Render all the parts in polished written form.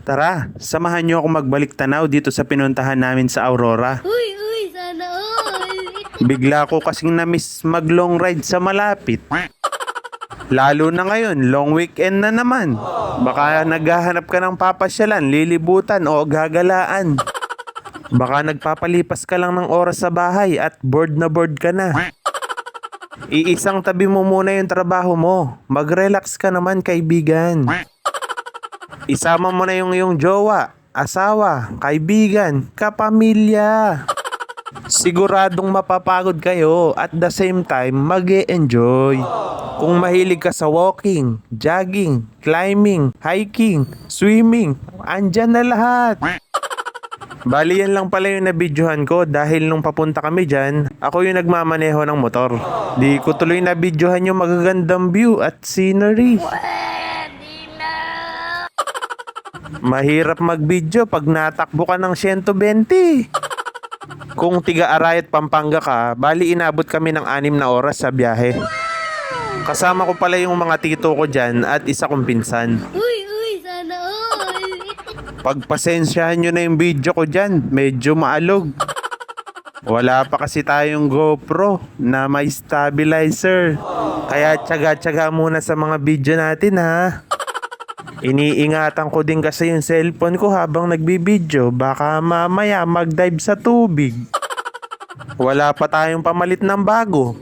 Tara, samahan niyo ako magbalik tanaw dito sa pinuntahan namin sa Aurora. Uy, sana all. Bigla ko kasing na-miss mag long ride sa malapit. Lalo na ngayon, long weekend na naman. Baka naghahanap ka ng papasyalan, lilibutan o gagalaan. Baka nagpapalipas ka lang ng oras sa bahay at bored na bored ka na. Iisang tabi mo muna yung trabaho mo. Mag-relax ka naman, kaibigan. Isama mo na yung jowa, asawa, kaibigan, kapamilya. Siguradong mapapagod kayo at the same time mag-e-enjoy. Kung mahilig ka sa walking, jogging, climbing, hiking, swimming, andyan na lahat. Bali yan lang pala yung nabidyohan ko dahil nung papunta kami dyan, ako yung nagmamaneho ng motor. Di ko tuloy nabidyohan yung magagandang view at scenery. Mahirap mag-video pag natakbo ka ng 120. Kung tiga-Arayat, Pampanga ka, bali inabot kami ng 6 na oras sa biyahe. Kasama ko pala yung mga tito ko dyan at isa kong pinsan. Uy, sana all. Pagpasensyahan nyo na yung video ko dyan, medyo maalog. Wala pa kasi tayong GoPro na may stabilizer. Kaya tsaga-tsaga muna sa mga video natin ha. Iniingatan ko din kasi yung cellphone ko habang nagbibideo. Baka mamaya mag-dive sa tubig. Wala pa tayong pamalit ng bago.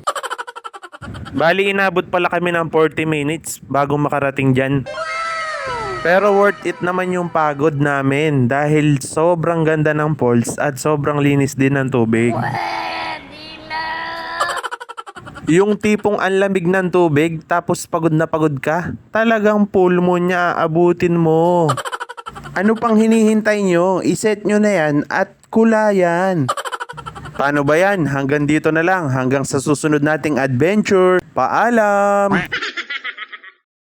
Bali inabot pala kami ng 40 minutes bago makarating dyan. Pero worth it naman yung pagod namin dahil sobrang ganda ng falls at sobrang linis din ng tubig. Yung tipong ang lamig ng tubig tapos pagod na pagod ka, talagang pool mo niya aabutin mo. Ano pang hinihintay nyo? Iset nyo na yan at kulayan. Paano ba yan? Hanggang dito na lang. Hanggang sa susunod nating adventure. Paalam!